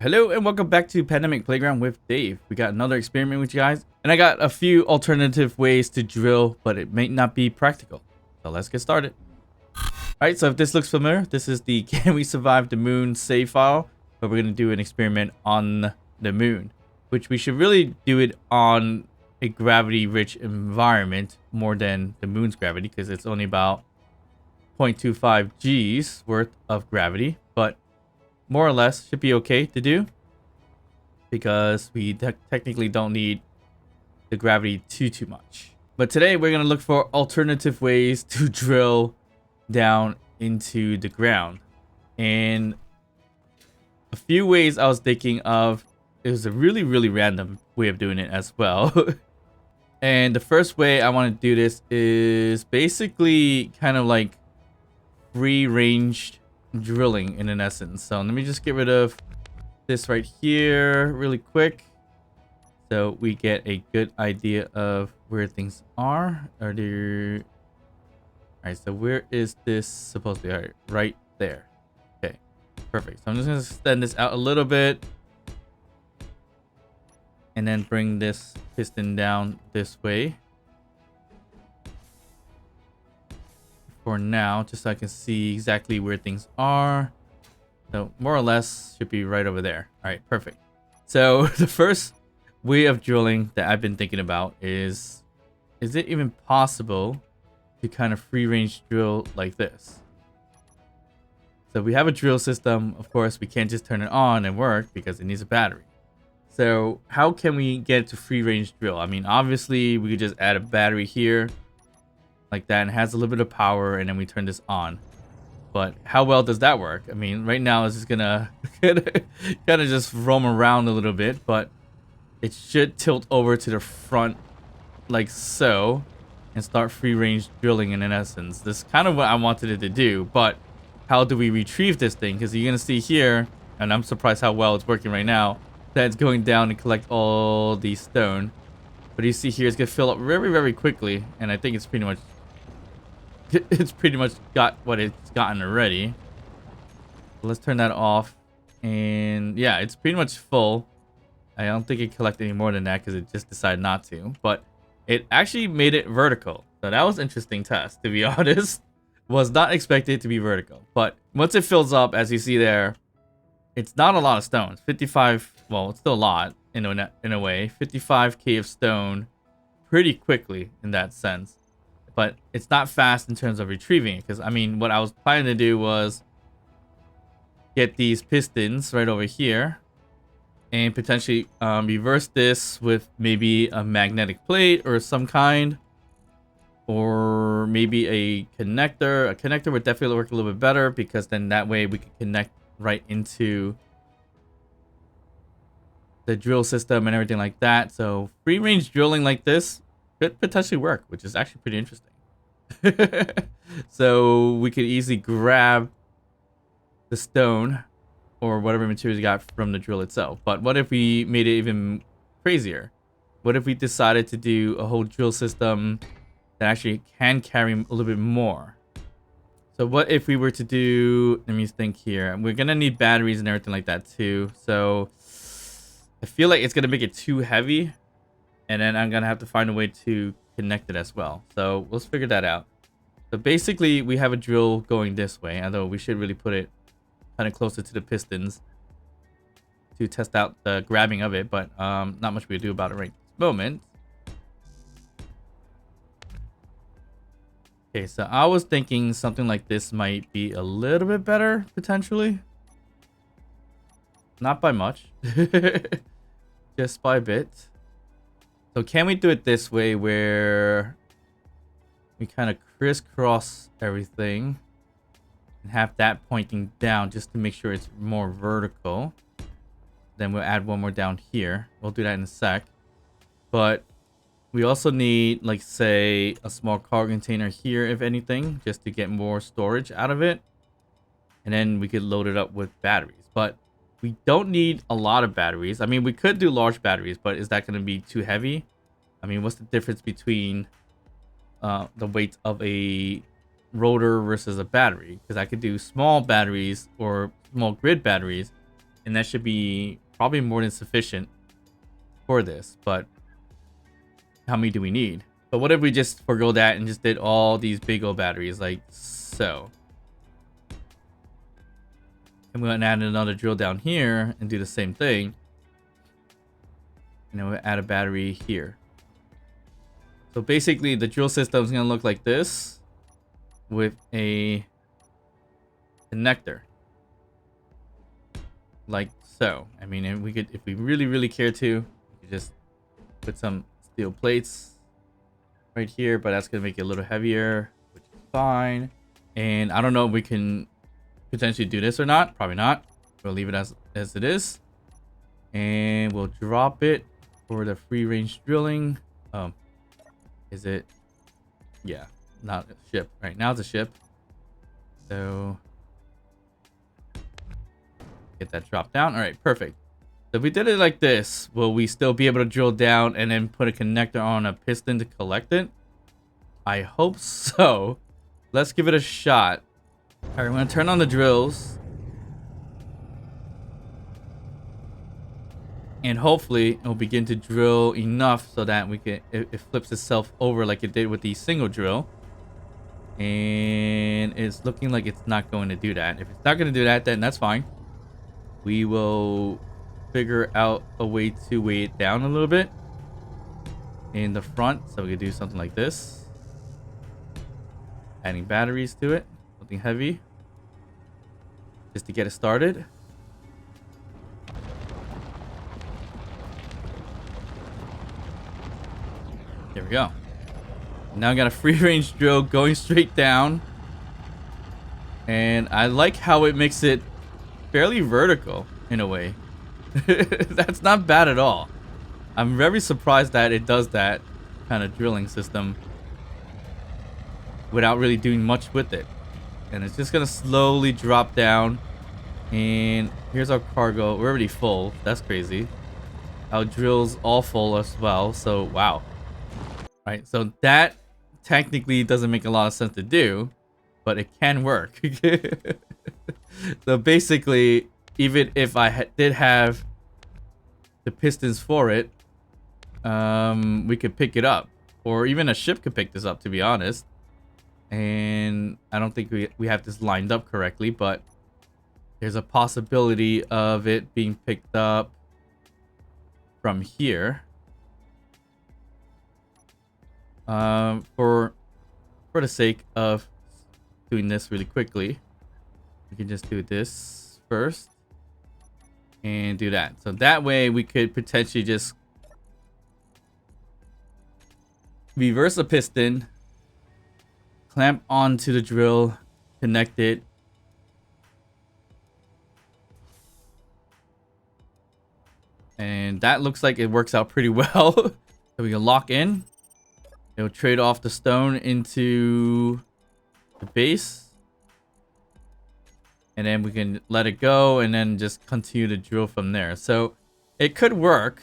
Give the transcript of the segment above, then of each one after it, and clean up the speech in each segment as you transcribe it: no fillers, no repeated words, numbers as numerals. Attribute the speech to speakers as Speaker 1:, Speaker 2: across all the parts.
Speaker 1: Hello and welcome back to Pandemic Playground with Dave. We got another experiment with you guys, and I got a few alternative ways to drill, but it may not be practical. So let's get started. Alright, so if this looks familiar, this is the Can We Survive the Moon save file, but we're going to do an experiment on the moon, which we should really do it on a gravity-rich environment more than the moon's gravity, because it's only about 0.25 G's worth of gravity, but more or less should be okay to do because we technically don't need the gravity too much. But today we're going to look for alternative ways to drill down into the ground. And a few ways I was thinking of, it was a really random way of doing it as well. And the first way I want to do this is basically kind of like free range drilling in an essence. So let me just get rid of this right here really quick so we get a good idea of where things are. All right, so where is this supposed to be? All right, right there. Okay, perfect. So I'm just gonna extend this out a little bit and then bring this piston down this way for now, just so I can see exactly where things are. So more or less should be right over there. All right, perfect. So the first way of drilling that I've been thinking about is it even possible to kind of free range drill like this? So we have a drill system. Of course, we can't just turn it on and work because it needs a battery. So how can we get to free range drill? I mean, obviously we could just add a battery here like that, and it has a little bit of power, and then we turn this on. But how well does that work? I mean, right now it's just gonna kind of just roam around a little bit, but it should tilt over to the front like so and start free range drilling in essence. This is kind of what I wanted it to do, but how do we retrieve this thing? Because you're gonna see here, and I'm surprised how well it's working right now, that it's going down and collect all the stone. But you see here, it's gonna fill up very quickly, and I think it's pretty much got what it's gotten already. Let's turn that off. And yeah, it's pretty much full. I don't think it collected any more than that because it just decided not to. But it actually made it vertical. So that was an interesting test, to be honest. Was not expected to be vertical. But once it fills up, as you see there, it's not a lot of stones. 55, well, it's still a lot in a way. 55k of stone pretty quickly in that sense. But it's not fast in terms of retrieving it, because I mean, what I was planning to do was get these pistons right over here and potentially reverse this with maybe a magnetic plate or some kind, or maybe a connector. A connector would definitely work a little bit better, because then that way we could connect right into the drill system and everything like that. So free range drilling like this could potentially work, which is actually pretty interesting. So we could easily grab the stone or whatever materials you got from the drill itself. But what if we made it even crazier? What if we decided to do a whole drill system that actually can carry a little bit more? So what if we were to do, let me think here. We're gonna need batteries and everything like that too. So I feel like it's gonna make it too heavy, and then I'm gonna have to find a way to connect it as well. So let's figure that out. So basically we have a drill going this way, although we should really put it kind of closer to the pistons to test out the grabbing of it, but not much we can do about it right this moment. Okay, so I was thinking something like this might be a little bit better potentially. Not by much. Just by a bit. So can we do it this way, where we kind of crisscross everything and have that pointing down just to make sure it's more vertical? Then we'll add one more down here. We'll do that in a sec. But we also need, like, say, a small cargo container here, if anything, just to get more storage out of it. And then we could load it up with batteries. But we don't need a lot of batteries. I mean, we could do large batteries, but is that going to be too heavy? I mean, what's the difference between the weight of a rotor versus a battery? Because I could do small batteries or small grid batteries and that should be probably more than sufficient for this. But how many do we need? But what if we just forgo that and just did all these big old batteries like so? I'm going to add another drill down here and do the same thing. And then we'll add a battery here. So basically the drill system is going to look like this with a connector. Like so. I mean, and we could, if we really care to, we could just put some steel plates right here, but that's going to make it a little heavier, which is fine. And I don't know if we can potentially do this or not. Probably not. We'll leave it as it is. And we'll drop it for the free range drilling. Is it? Yeah, not a ship. Right now it's a ship. So get that drop down. All right, perfect. So if we did it like this, will we still be able to drill down and then put a connector on a piston to collect it? I hope so. Let's give it a shot. All right, I'm going to turn on the drills. And hopefully it will begin to drill enough so that we can, it flips itself over like it did with the single drill. And it's looking like it's not going to do that. If it's not going to do that, then that's fine. We will figure out a way to weigh it down a little bit in the front. So we could do something like this. Adding batteries to it. Something heavy. Just to get it started. There we go. Now I got a free range drill going straight down. And I like how it makes it fairly vertical in a way. That's not bad at all. I'm very surprised that it does that kind of drilling system without really doing much with it. And it's just gonna slowly drop down. And here's our cargo. We're already full. That's crazy. Our drill's all full as well. So wow. Right, so that technically doesn't make a lot of sense to do, but it can work. So basically, even if I did have the pistons for it, we could pick it up, or even a ship could pick this up, to be honest. And I don't think we have this lined up correctly, but there's a possibility of it being picked up from here. For the sake of doing this really quickly, we can just do this first and do that. So that way we could potentially just reverse a piston, clamp onto the drill, connect it, and that looks like it works out pretty well. So we can lock in. It'll trade off the stone into the base. And then we can let it go and then just continue to drill from there. So it could work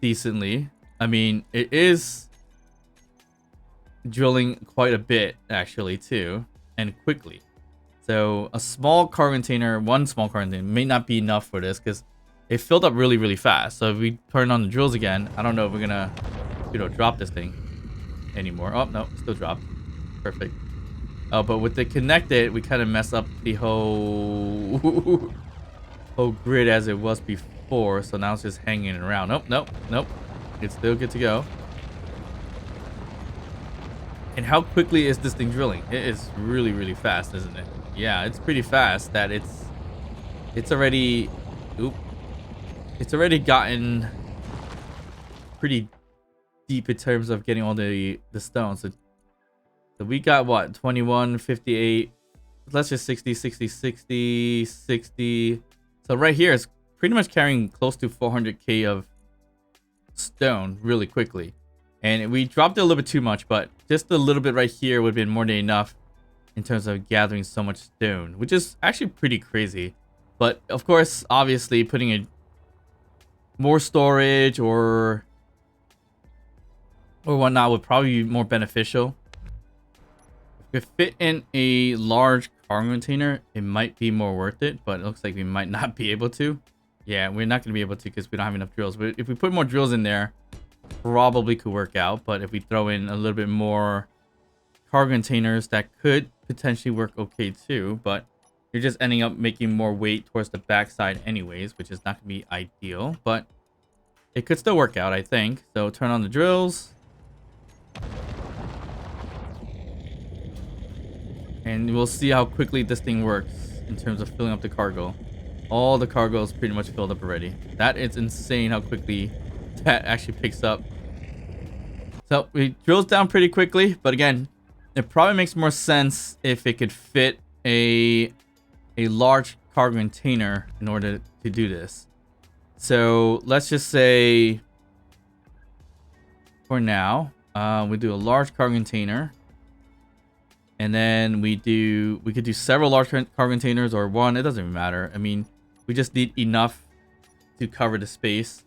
Speaker 1: decently. I mean, it is drilling quite a bit actually too, and quickly. So a small car container, one small car container may not be enough for this because it filled up really fast. So if we turn on the drills again, I don't know if we're gonna, drop this thing anymore. Oh no, still dropped. Perfect. Oh, but with the connected, we kind of mess up the whole grid as it was before. So now it's just hanging around. Nope. It's still good to go. And how quickly is this thing drilling? It is really fast, isn't it? Yeah, it's pretty fast. That it's already, it's already gotten pretty deep in terms of getting all the stones. So we got what, 21, 58, let's just 60. So right here it's pretty much carrying close to 400k of stone really quickly. And we dropped it a little bit too much, but just a little bit right here would have been more than enough in terms of gathering so much stone, which is actually pretty crazy. But of course, obviously putting in more storage or whatnot would probably be more beneficial. If we fit in a large cargo container, it might be more worth it, but it looks like we might not be able to. Yeah, we're not going to be able to because we don't have enough drills. But if we put more drills in there, probably could work out. But if we throw in a little bit more cargo containers, that could potentially work okay too. But you're just ending up making more weight towards the backside anyways, which is not going to be ideal. But it could still work out, I think. So turn on the drills. And we'll see how quickly this thing works in terms of filling up the cargo. All the cargo is pretty much filled up already. That is insane how quickly that actually picks up. So it drills down pretty quickly, but again, it probably makes more sense if it could fit a large cargo container in order to do this. So let's just say for now, we do a large cargo container. And then we could do several large cargo containers or one. It doesn't even matter. I mean, we just need enough to cover the space.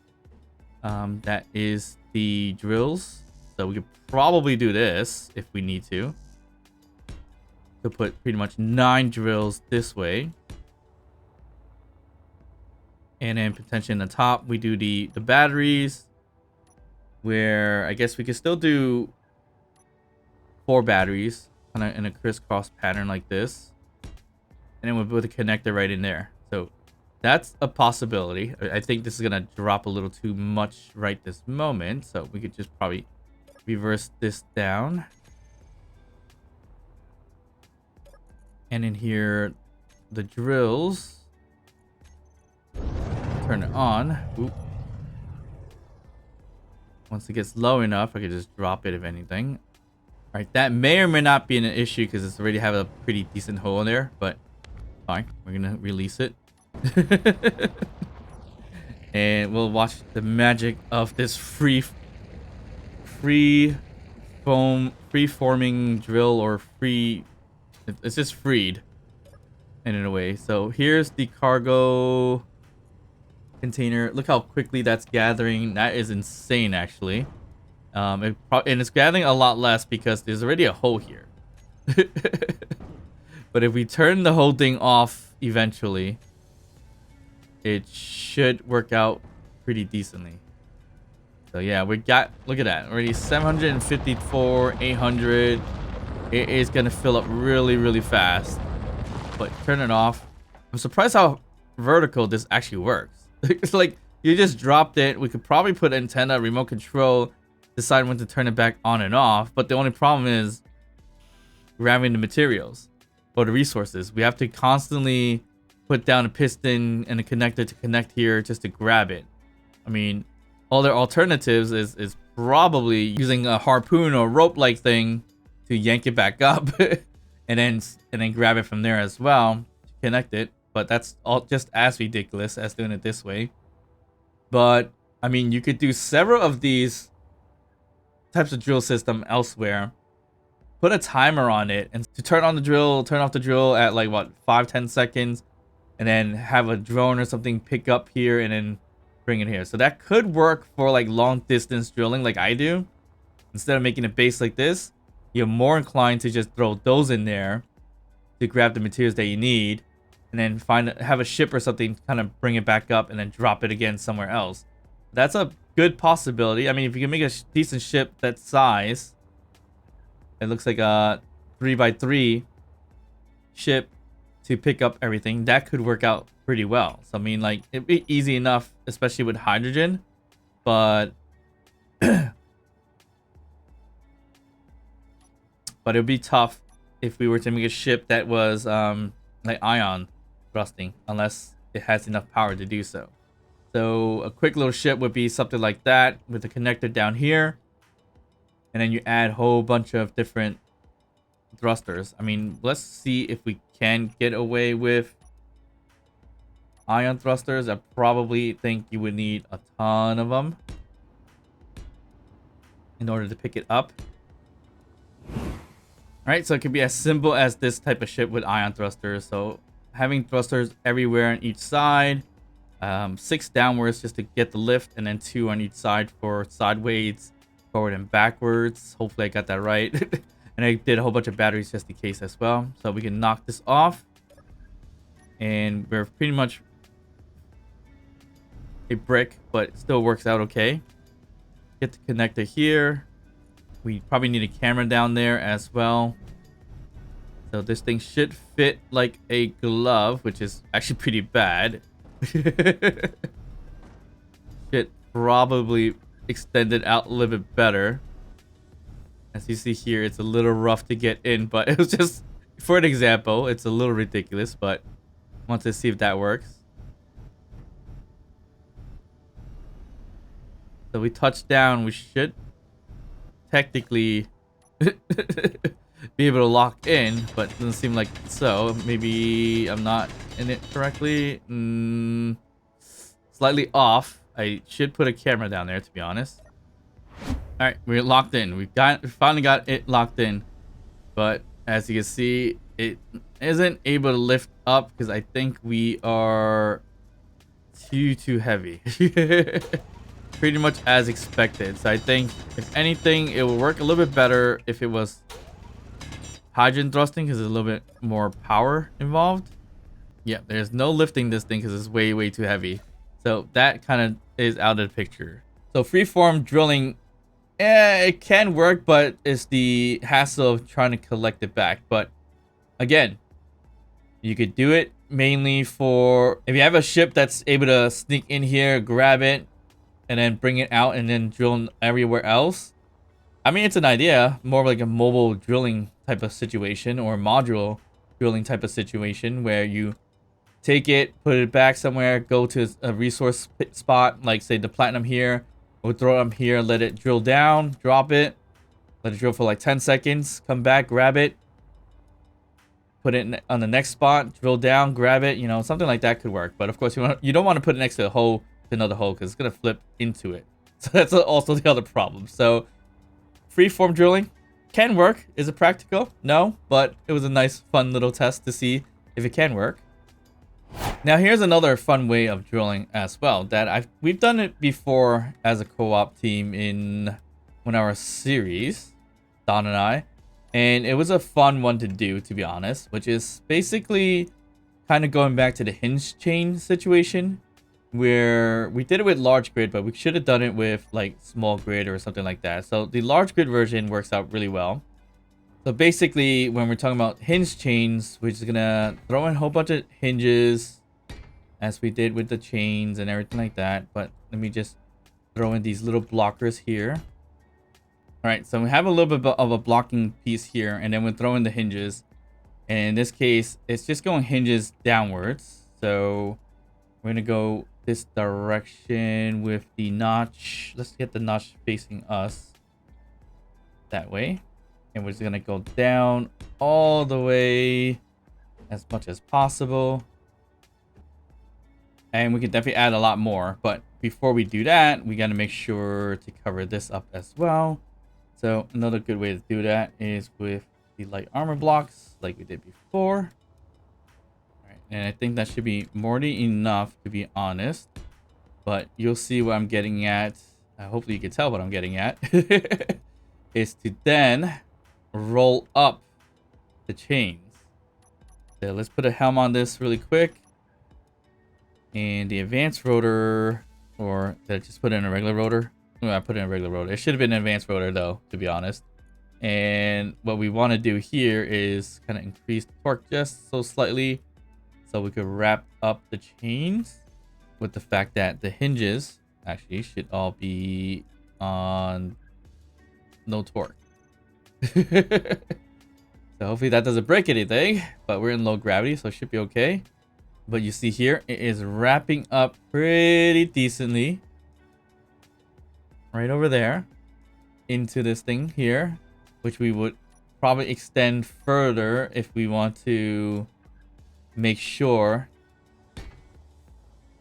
Speaker 1: That is the drills. So we could probably do this if we need to. To put pretty much 9 drills this way. And then potentially in the top, we do the batteries. Where I guess we could still do 4 batteries. In a crisscross pattern like this, and then we'll put a connector right in there. So that's a possibility. I think this is gonna drop a little too much right this moment, so we could just probably reverse this down, and in here the drills, turn it on. Oop. Once it gets low enough, I could just drop it if anything. All right, that may or may not be an issue because it's already have a pretty decent hole in there, but fine. We're gonna release it. And we'll watch the magic of this free forming drill, or it's just freed in a way. So here's the cargo container. Look how quickly that's gathering. That is insane, actually. And it's gathering a lot less because there's already a hole here. But if we turn the whole thing off eventually, it should work out pretty decently. So yeah, look at that. Already 754, 800. It is going to fill up really, really fast. But turn it off. I'm surprised how vertical this actually works. It's like you just dropped it. We could probably put antenna, remote control, decide when to turn it back on and off, but the only problem is grabbing the materials or the resources. We have to constantly put down a piston and a connector to connect here just to grab it. I mean, all their alternatives is probably using a harpoon or rope like thing to yank it back up and then grab it from there as well to connect it. But that's all just as ridiculous as doing it this way. But I mean, you could do several of these types of drill system elsewhere, put a timer on it, and to turn on the drill, turn off the drill at like what, 5-10 seconds, and then have a drone or something pick up here and then bring it here. So that could work for like long distance drilling like I do. Instead of making a base like this, you're more inclined to just throw those in there to grab the materials that you need, and then have a ship or something kind of bring it back up and then drop it again somewhere else. That's a good possibility. I mean, if you can make a decent ship that size, it looks like a 3x3 ship to pick up everything, that could work out pretty well. So I mean, like, it'd be easy enough, especially with hydrogen, but but it'd be tough if we were to make a ship that was like ion thrusting, unless it has enough power to do so. So a quick little ship would be something like that with a connector down here. And then you add a whole bunch of different thrusters. I mean, let's see if we can get away with ion thrusters. I probably think you would need a ton of them in order to pick it up. Alright, so it could be as simple as this type of ship with ion thrusters. So having thrusters everywhere on each side. 6 downwards just to get the lift, and then 2 on each side for sideways, forward and backwards. Hopefully I got that right. And I did a whole bunch of batteries just in case as well. So we can knock this off. And we're pretty much a brick, but it still works out okay. Get the connector here. We probably need a camera down there as well. So this thing should fit like a glove, which is actually pretty bad. Should probably extend it out a little bit better. As you see here, it's a little rough to get in, but it was just for an example. It's a little ridiculous, but I want to see if that works. So we touch down, we should technically be able to lock in, but it doesn't seem like so. Maybe I'm not in it correctly. Slightly off. I should put a camera down there, to be honest. All right, we're locked in. We finally got it locked in, but as you can see, it isn't able to lift up because I think we are too heavy. Pretty much as expected. So I think if anything, it would work a little bit better if it was hydrogen thrusting because there's a little bit more power involved. Yeah, there's no lifting this thing because it's way too heavy. So that kind of is out of the picture. So freeform drilling, it can work, but it's the hassle of trying to collect it back. But again, you could do it mainly for if you have a ship that's able to sneak in here, grab it, and then bring it out and then drill everywhere else. I mean, it's an idea, more like a mobile drilling type of situation or module drilling type of situation where you take it, put it back somewhere, go to a resource spot, like say the platinum here, or throw it up here, let it drill down, drop it, let it drill for like 10 seconds, come back, grab it, put it on the next spot, drill down, grab it, you know, something like that could work. But of course, you don't want to put it next to a hole, to another hole, because it's going to flip into it. So that's also the other problem. So freeform drilling can work. Is it practical? No, but it was a nice, fun little test to see if it can work. Now here's another fun way of drilling as well that we've done it before as a co-op team in one of our series, Don and I, and it was a fun one to do, to be honest, which is basically kind of going back to the hinge chain situation where we did it with large grid, but we should have done it with like small grid or something like that. So the large grid version works out really well. So basically, when we're talking about hinge chains, we're just gonna throw in a whole bunch of hinges as we did with the chains and everything like that. But let me just throw in these little blockers here. All right, so we have a little bit of a blocking piece here, and then we'll throw in the hinges. And in this case, it's just going hinges downwards. So we're gonna go this direction with the notch. Let's get the notch facing us that way. And we're just gonna go down all the way as much as possible. And we can definitely add a lot more. But before we do that, we gotta make sure to cover this up as well. So another good way to do that is with the light armor blocks like we did before. All right, and I think that should be more than enough, to be honest. But you'll see what I'm getting at. Hopefully you can tell what I'm getting at. Is to then roll up the chains. So let's put a helm on this really quick. And the advanced rotor, or did I just put in a regular rotor? No, I put in a regular rotor. It should have been an advanced rotor though, to be honest. And what we want to do here is kind of increase the torque just so slightly so we could wrap up the chains with the fact that the hinges actually should all be on no torque. So hopefully that doesn't break anything, but we're in low gravity, so it should be okay. But you see here, it is wrapping up pretty decently right over there into this thing here, which we would probably extend further if we want to make sure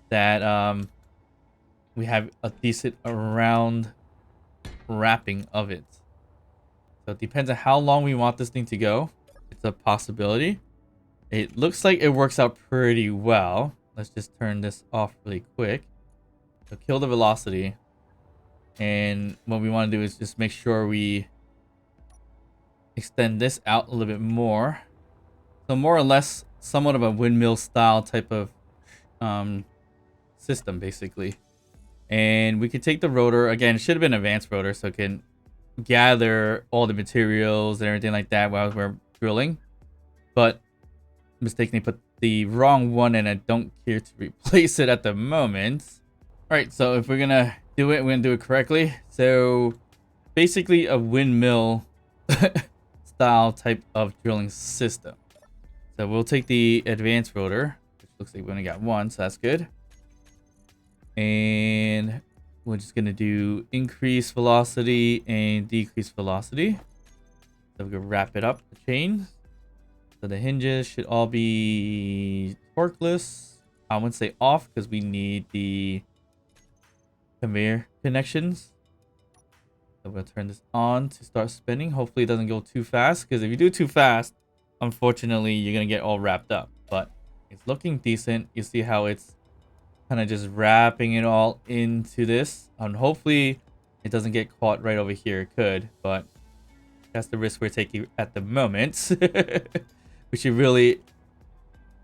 Speaker 1: that we have a decent round wrapping of it. So it depends on how long we want this thing to go. It's a possibility. It looks like it works out pretty well. Let's just turn this off really quick. So kill the velocity. And what we want to do is just make sure we extend this out a little bit more. So more or less somewhat of a windmill style type of system basically. And we could take the rotor again. It should have been an advanced rotor so it can gather all the materials and everything like that while we're drilling, but mistakenly put the wrong one and I don't care to replace it at the moment. All right, so if we're gonna do it, we're gonna do it correctly. So basically a windmill style type of drilling system. So we'll take the advanced rotor, which looks like we only got one, so that's good. And we're just gonna do increase velocity and decrease velocity. So we can wrap it up the chain. So the hinges should all be torqueless. I wouldn't say off because we need the conveyor connections. So we'll turn this on to start spinning. Hopefully it doesn't go too fast, because if you do too fast, unfortunately you're gonna get all wrapped up. But it's looking decent. You see how it's kind of just wrapping it all into this, and hopefully it doesn't get caught right over here. It could, but that's the risk we're taking at the moment. We should really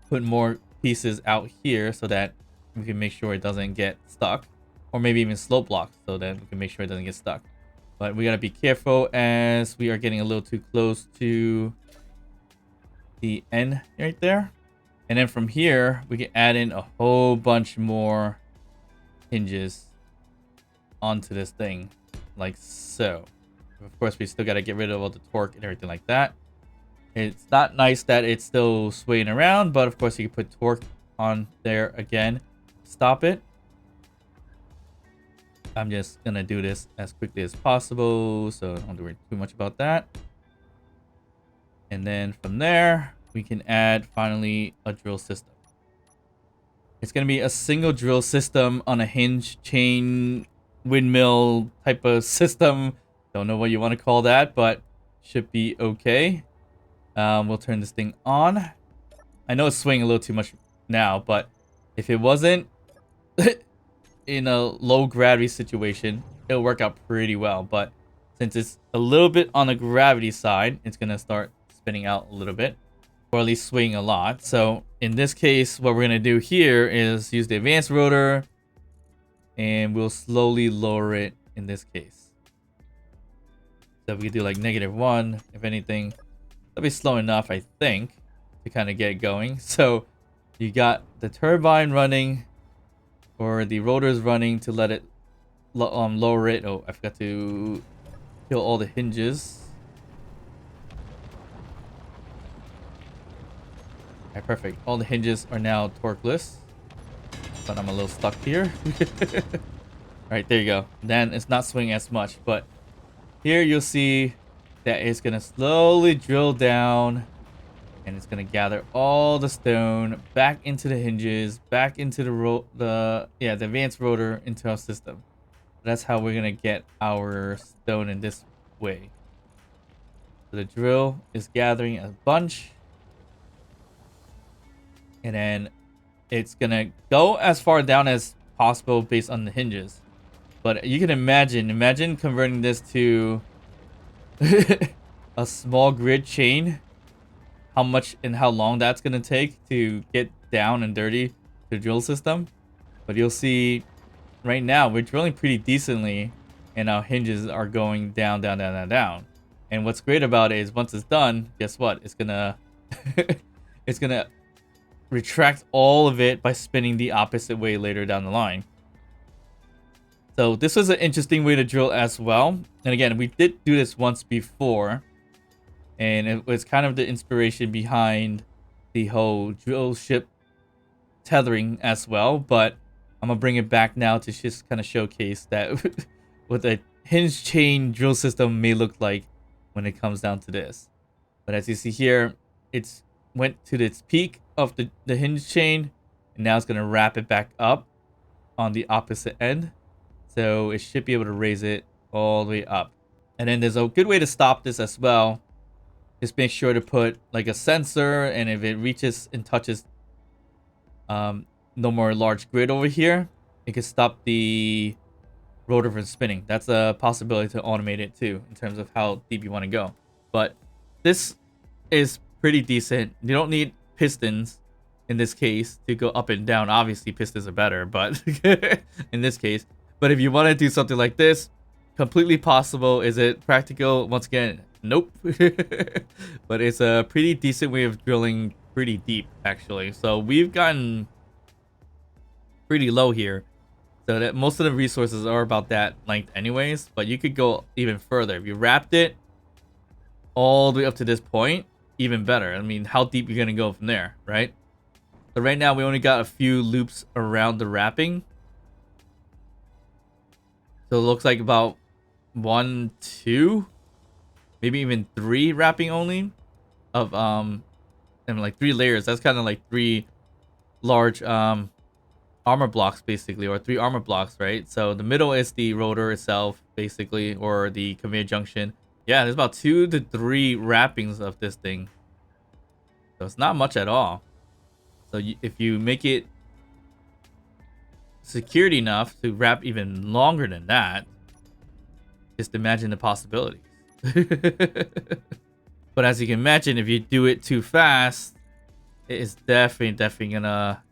Speaker 1: put more pieces out here so that we can make sure it doesn't get stuck, or maybe even slope block so that we can make sure it doesn't get stuck. But we gotta be careful as we are getting a little too close to the end right there. And then from here, we can add in a whole bunch more hinges onto this thing, like so. Of course, we still got to get rid of all the torque and everything like that. It's not nice that it's still swaying around, but of course, you can put torque on there again. Stop it. I'm just going to do this as quickly as possible, so I don't have to worry too much about that. And then from there, we can add finally a drill system. It's going to be a single drill system on a hinge chain windmill type of system. Don't know what you want to call that, but should be okay. We'll turn this thing on. I know it's swinging a little too much now, but if it wasn't in a low gravity situation, it'll work out pretty well. But since it's a little bit on the gravity side, it's going to start spinning out a little bit, or at least swing a lot. So in this case, what we're going to do here is use the advanced rotor, and we'll slowly lower it in this case. So we could do like -1, if anything. That'll be slow enough, I think, to kind of get it going. So you got the turbine running, or the rotors running to let it lower it. Oh, I forgot to kill all the hinges. Alright, perfect. All the hinges are now torqueless, but I'm a little stuck here. Alright, there you go. Then it's not swinging as much, but here you'll see that it's gonna slowly drill down, and it's gonna gather all the stone back into the hinges, back into the advanced rotor into our system. That's how we're gonna get our stone in this way. So the drill is gathering a bunch, and then it's gonna go as far down as possible based on the hinges. But you can imagine converting this to a small grid chain, how much and how long that's gonna take to get down and dirty the drill system. But you'll see right now we're drilling pretty decently, and our hinges are going down. And what's great about it is once it's done, guess what? It's gonna it's gonna retract all of it by spinning the opposite way later down the line. So this was an interesting way to drill as well. And again, we did do this once before, and it was kind of the inspiration behind the whole drill ship tethering as well. But I'm gonna bring it back now to just kind of showcase that what a hinge chain drill system may look like when it comes down to this. But as you see here, it's went to its peak of the hinge chain, and now it's gonna wrap it back up on the opposite end. So it should be able to raise it all the way up. And then there's a good way to stop this as well. Just make sure to put like a sensor, and if it reaches and touches no more large grid over here, it can stop the rotor from spinning. That's a possibility to automate it too, in terms of how deep you want to go. But this is pretty decent. You don't need pistons in this case to go up and down. Obviously pistons are better, but in this case. But if you want to do something like this, completely possible. Is it practical? Once again, nope. But it's a pretty decent way of drilling pretty deep, actually. So we've gotten pretty low here, so that most of the resources are about that length anyways. But you could go even further if you wrapped it all the way up to this point. Even better. I mean, how deep you're gonna go from there, right? So right now we only got a few loops around the wrapping, so it looks like about 1, 2, maybe even 3 wrapping only of and like 3 layers. That's kind of like 3 large armor blocks basically, or 3 armor blocks, right? So the middle is the rotor itself basically, or the conveyor junction. Yeah, there's about 2 to 3 wrappings of this thing, so it's not much at all. So if you make it secured enough to wrap even longer than that, just imagine the possibilities. But as you can imagine, if you do it too fast, it is definitely gonna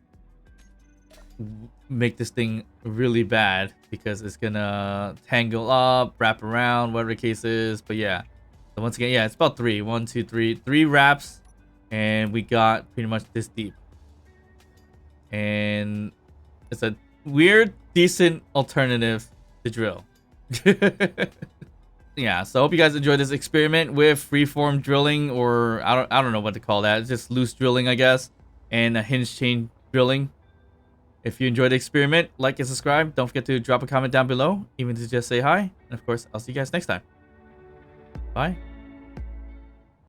Speaker 1: make this thing really bad, because it's gonna tangle up, wrap around, whatever the case is. But yeah, so once again, yeah, it's about 3, 1, 2, 3 wraps, and we got pretty much this deep. And it's a weird, decent alternative to drill. Yeah, so I hope you guys enjoyed this experiment with freeform drilling, or I don't know what to call that. It's just loose drilling, I guess, and a hinge chain drilling. If you enjoyed the experiment, like and subscribe. Don't forget to drop a comment down below, even to just say hi. And of course, I'll see you guys next time. Bye.